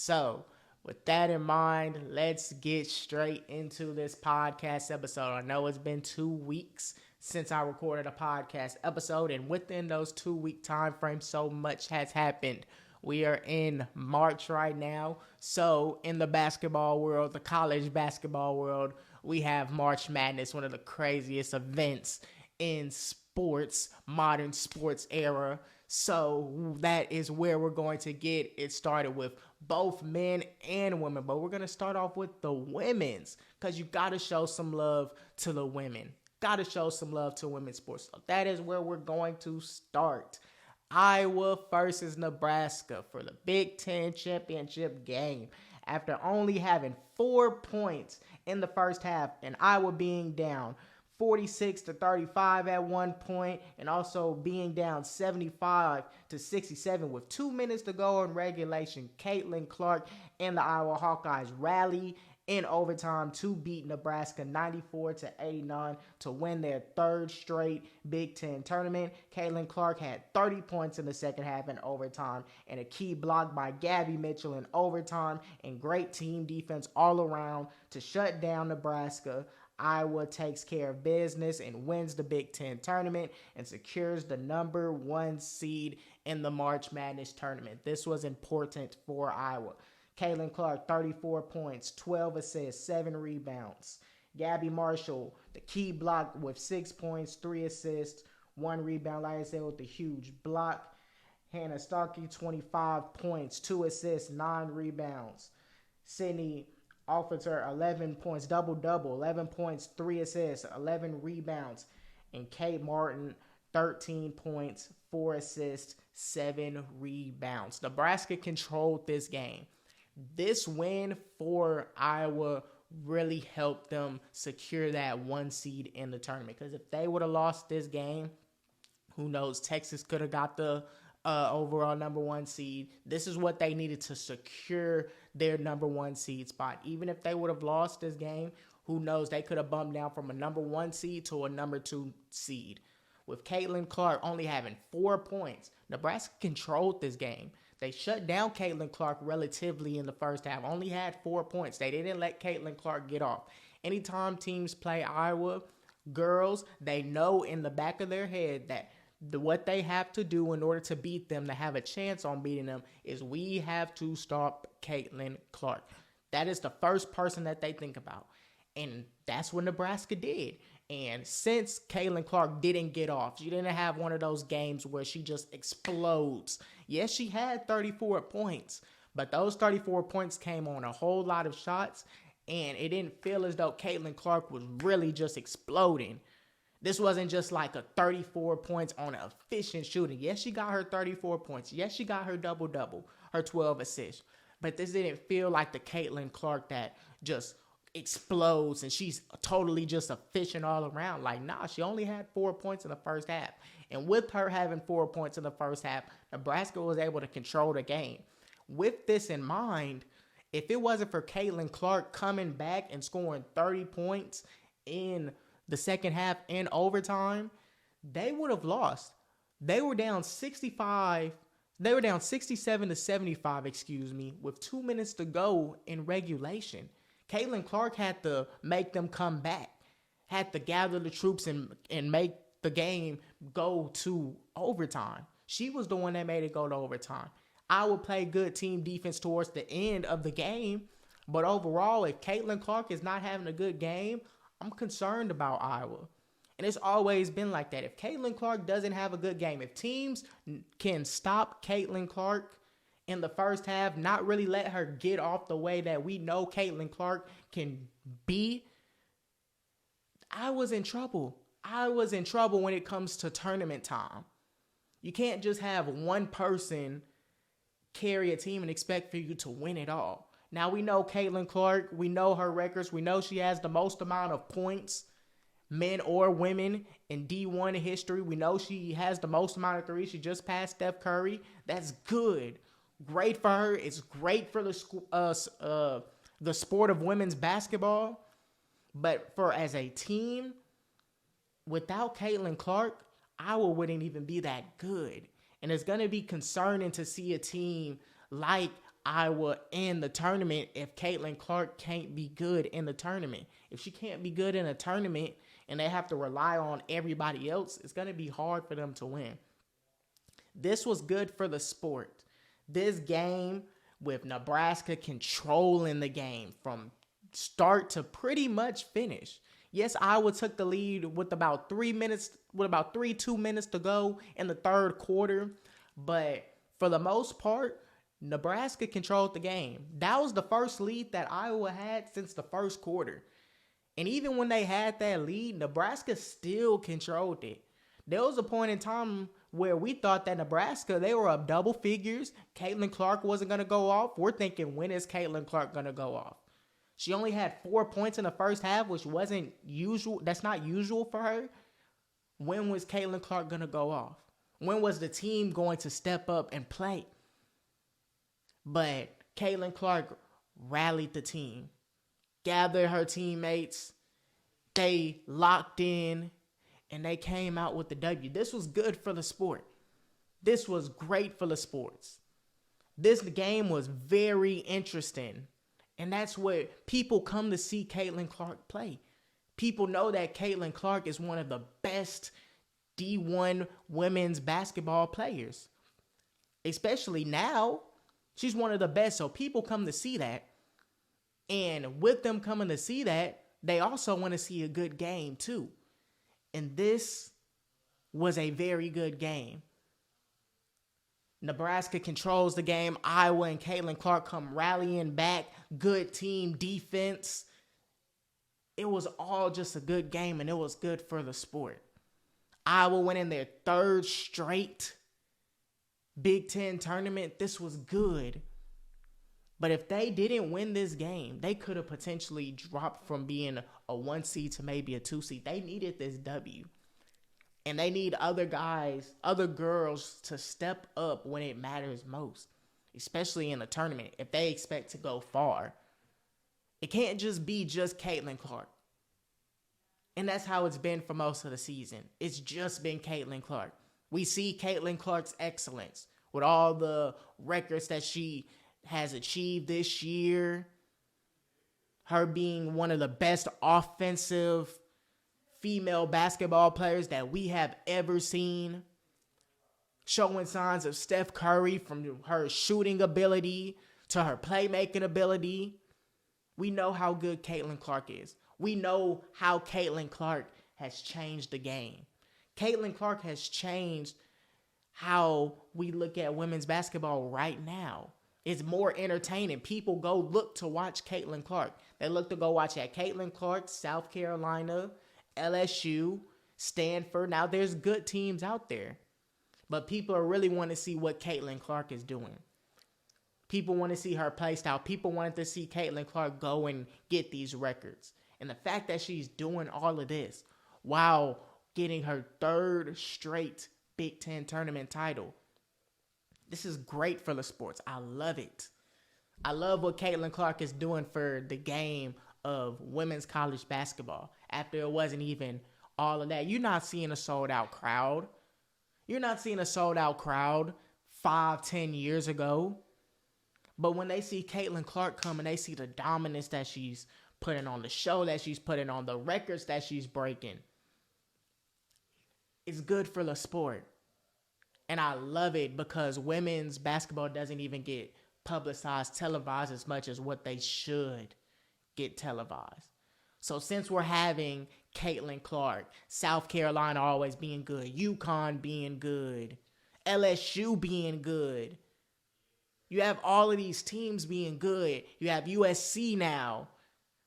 So, with that in mind, let's get straight into this podcast episode. I know it's been 2 weeks since I recorded a podcast episode, and within those 2 week time frames, so much has happened. We are in March right now. So, in the basketball world, the college basketball world, we have March Madness, one of the craziest events in sports, modern sports era. So that is where we're going to get it started with both men and women. But we're going to start off with the women's because you got to show some love to the women. Got to show some love to women's sports. So that is where we're going to start. Iowa versus Nebraska for the Big Ten championship game. After only having 4 points in the first half and Iowa being down 46-35 at one point, and also being down 75-67 with 2 minutes to go in regulation, Caitlin Clark and the Iowa Hawkeyes rally in overtime to beat Nebraska 94-89 to win their third straight Big Ten tournament. Caitlin Clark had 30 points in the second half in overtime and a key block by Gabby Mitchell in overtime, and great team defense all around to shut down Nebraska. Iowa takes care of business and wins the Big Ten tournament and secures the number 1 seed in the March Madness tournament. This was important for Iowa. Caitlin Clark, 34 points, 12 assists, 7 rebounds. Gabby Marshall, the key block with 6 points, 3 assists, 1 rebound, like I said, with the huge block. Hannah Starkey, 25 points, 2 assists, 9 rebounds. Sydney Officer, 11 points, double-double, 11 points, 3 assists, 11 rebounds. And Kate Martin, 13 points, 4 assists, 7 rebounds. Nebraska controlled this game. This win for Iowa really helped them secure that 1 seed in the tournament. Because if they would have lost this game, who knows, Texas could have got the overall number 1 seed. This is what they needed to secure their number 1 seed spot. Even if they would have lost this game, who knows, they could have bumped down from a number 1 seed to a number 2 seed. With Caitlin Clark only having 4 points, Nebraska controlled this game. They shut down Caitlin Clark relatively in the first half, only had 4 points. They didn't let Caitlin Clark get off. Anytime teams play Iowa, girls, they know in the back of their head that what they have to do in order to beat them, to have a chance on beating them, is we have to stop Caitlin Clark. That is the first person that they think about. And that's what Nebraska did. And since Caitlin Clark didn't get off, she didn't have one of those games where she just explodes. Yes, she had 34 points, but those 34 points came on a whole lot of shots, and it didn't feel as though Caitlin Clark was really just exploding. This wasn't just like a 34 points on efficient shooting. Yes, she got her 34 points. Yes, she got her double-double, her 12 assists. But this didn't feel like the Caitlin Clark that just explodes and she's totally just efficient all around. Like, nah, she only had 4 points in the first half. And with her having 4 points in the first half, Nebraska was able to control the game. With this in mind, if it wasn't for Caitlin Clark coming back and scoring 30 points in the second half in overtime, they would have lost. They were down 65. They were down 67-75, with 2 minutes to go in regulation. Caitlin Clark had to make them come back, had to gather the troops and make the game go to overtime. She was the one that made it go to overtime. Iowa played good team defense towards the end of the game, but overall, if Caitlin Clark is not having a good game, I'm concerned about Iowa. And it's always been like that. If Caitlin Clark doesn't have a good game, if teams can stop Caitlin Clark in the first half, not really let her get off the way that we know Caitlin Clark can be, I was in trouble. I was in trouble when it comes to tournament time. You can't just have one person carry a team and expect for you to win it all. Now, we know Caitlin Clark. We know her records. We know she has the most amount of points, men or women, in D1 history. We know she has the most amount of threes. She just passed Steph Curry. That's good. Great for her. It's great for the sport of women's basketball. But as a team, without Caitlin Clark, Iowa wouldn't even be that good. And it's going to be concerning to see a team like Iowa in the tournament if Caitlin Clark can't be good in the tournament. If she can't be good in a tournament and they have to rely on everybody else, it's going to be hard for them to win. This was good for the sport. This game with Nebraska controlling the game from start to pretty much finish. Yes, Iowa took the lead with about 2 minutes to go in the third quarter. But for the most part, Nebraska controlled the game. That was the first lead that Iowa had since the first quarter. And even when they had that lead, Nebraska still controlled it. There was a point in time where we thought that Nebraska, they were up double figures. Caitlin Clark wasn't going to go off. We're thinking, when is Caitlin Clark going to go off? She only had 4 points in the first half, which wasn't usual. That's not usual for her. When was Caitlin Clark going to go off? When was the team going to step up and play? But Caitlin Clark rallied the team, gathered her teammates. They locked in, and they came out with the W. This was good for the sport. This was great for the sports. This game was very interesting. And that's what people come to see Caitlin Clark play. People know that Caitlin Clark is one of the best D1 women's basketball players. Especially now, she's one of the best. So people come to see that. And with them coming to see that, they also want to see a good game too. And this was a very good game. Nebraska controls the game. Iowa and Caitlin Clark come rallying back. Good team defense. It was all just a good game, and it was good for the sport. Iowa went in their third straight Big Ten tournament. This was good. But if they didn't win this game, they could have potentially dropped from being a 1 seed to maybe a 2 seed. They needed this W. And they need other guys, other girls to step up when it matters most, especially in a tournament, if they expect to go far. It can't just be just Caitlin Clark. And that's how it's been for most of the season. It's just been Caitlin Clark. We see Caitlin Clark's excellence with all the records that she has achieved this year. Her being one of the best offensive female basketball players that we have ever seen. Showing signs of Steph Curry, from her shooting ability to her playmaking ability. We know how good Caitlin Clark is. We know how Caitlin Clark has changed the game. Caitlin Clark has changed how we look at women's basketball right now. It's more entertaining. People go look to watch Caitlin Clark. They look to go watch at Caitlin Clark, South Carolina, LSU, Stanford. Now, there's good teams out there. But people really want to see what Caitlin Clark is doing. People want to see her play style. People wanted to see Caitlin Clark go and get these records. And the fact that she's doing all of this while getting her third straight Big Ten tournament title, this is great for the sports. I love it. I love what Caitlin Clark is doing for the game of women's college basketball. After it wasn't even all of that. You're not seeing a sold-out crowd. You're not seeing a sold-out crowd 5-10 years ago. But when they see Caitlin Clark come and they see the dominance that she's putting on, the show that she's putting on, the records that she's breaking, it's good for the sport. And I love it because women's basketball doesn't even get publicized, televised as much as what they should get televised. So since we're having Caitlin Clark, South Carolina always being good, UConn being good, LSU being good, you have all of these teams being good. You have USC now.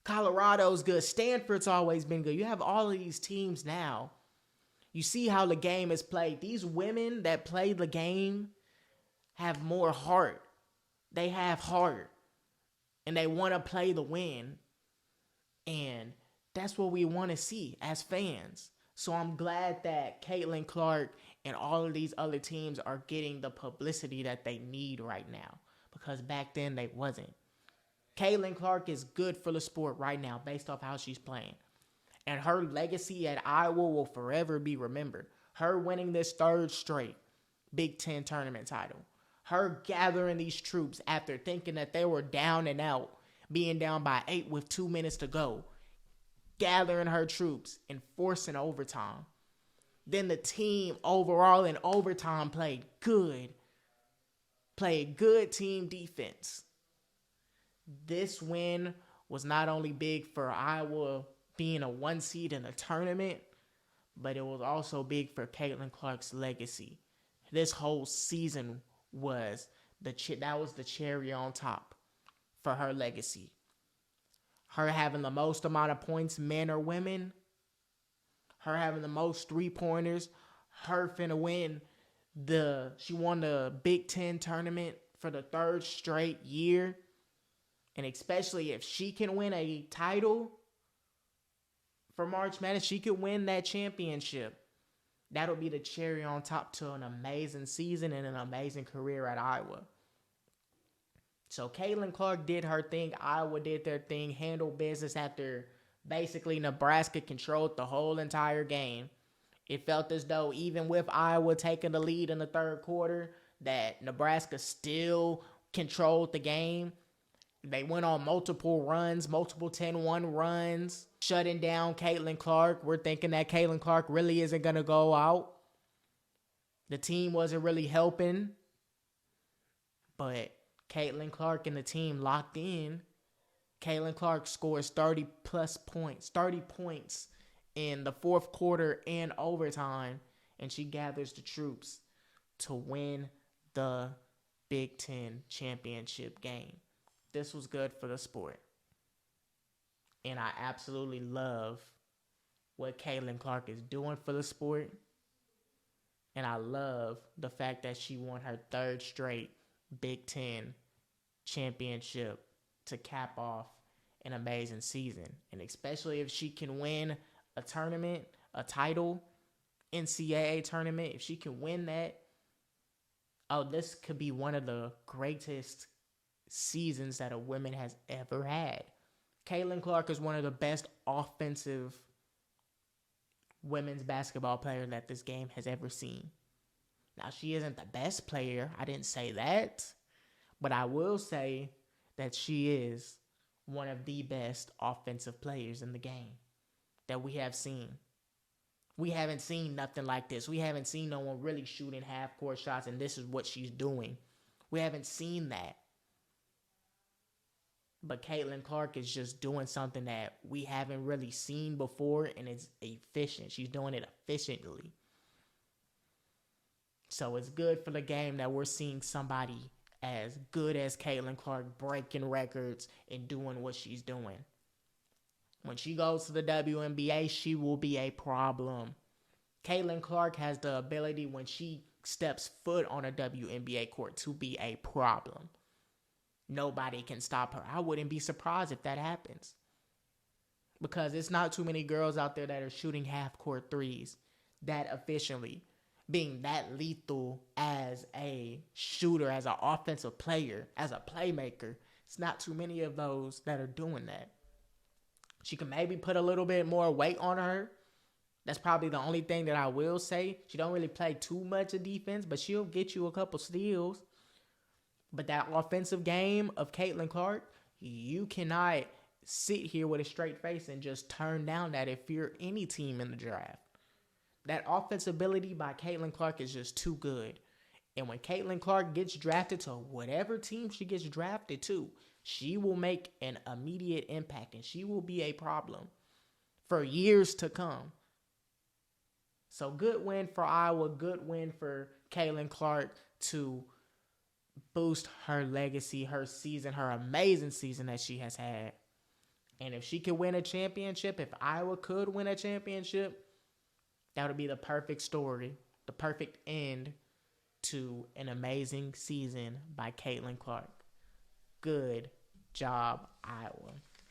Colorado's good. Stanford's always been good. You have all of these teams now. You see how the game is played. These women that play the game have more heart. They have heart. And they want to play the win. And that's what we want to see as fans. So I'm glad that Caitlin Clark and all of these other teams are getting the publicity that they need right now. Because back then they wasn't. Caitlin Clark is good for the sport right now based off how she's playing. And her legacy at Iowa will forever be remembered. Her winning this third straight Big Ten tournament title. Her gathering these troops after thinking that they were down and out, being down by 8 with 2 minutes to go, gathering her troops and forcing overtime. Then the team overall in overtime played good team defense. This win was not only big for Iowa being a 1 seed in the tournament, but it was also big for Caitlin Clark's legacy. This whole season was the cherry on top for her legacy. Her having the most amount of points, men or women, her having the most 3-pointers, her finna win she won the Big Ten tournament for the 3rd straight year. And especially if she can win a title for March Madness, she could win that championship. That'll be the cherry on top to an amazing season and an amazing career at Iowa. So Caitlin Clark did her thing. Iowa did their thing, handled business after basically Nebraska controlled the whole entire game. It felt as though even with Iowa taking the lead in the 3rd quarter, that Nebraska still controlled the game. They went on multiple runs, multiple 10-1 runs, shutting down Caitlin Clark. We're thinking that Caitlin Clark really isn't going to go out. The team wasn't really helping. But Caitlin Clark and the team locked in. Caitlin Clark scores 30 points in the 4th quarter and overtime. And she gathers the troops to win the Big Ten championship game. This was good for the sport. And I absolutely love what Caitlin Clark is doing for the sport. And I love the fact that she won her 3rd straight Big Ten championship to cap off an amazing season. And especially if she can win a tournament, a title, NCAA tournament, if she can win that, this could be one of the greatest seasons that a woman has ever had. Caitlin Clark is one of the best offensive women's basketball players that this game has ever seen. Now, she isn't the best player. I didn't say that. But I will say that she is one of the best offensive players in the game that we have seen. We haven't seen nothing like this. We haven't seen no one really shooting half-court shots, and this is what she's doing. We haven't seen that. But Caitlin Clark is just doing something that we haven't really seen before, and it's efficient. She's doing it efficiently. So it's good for the game that we're seeing somebody as good as Caitlin Clark breaking records and doing what she's doing. When she goes to the WNBA, she will be a problem. Caitlin Clark has the ability when she steps foot on a WNBA court to be a problem. Nobody can stop her. I wouldn't be surprised if that happens. Because it's not too many girls out there that are shooting half-court threes that efficiently, being that lethal as a shooter, as an offensive player, as a playmaker. It's not too many of those that are doing that. She can maybe put a little bit more weight on her. That's probably the only thing that I will say. She don't really play too much of defense, but she'll get you a couple steals. But that offensive game of Caitlin Clark, you cannot sit here with a straight face and just turn down that if you're any team in the draft. That offensive ability by Caitlin Clark is just too good. And when Caitlin Clark gets drafted to whatever team she gets drafted to, she will make an immediate impact and she will be a problem for years to come. So good win for Iowa, good win for Caitlin Clark to boost her legacy, her season, her amazing season that she has had. And if she could win a championship, if Iowa could win a championship, that would be the perfect story, the perfect end to an amazing season by Caitlin Clark. Good job, Iowa.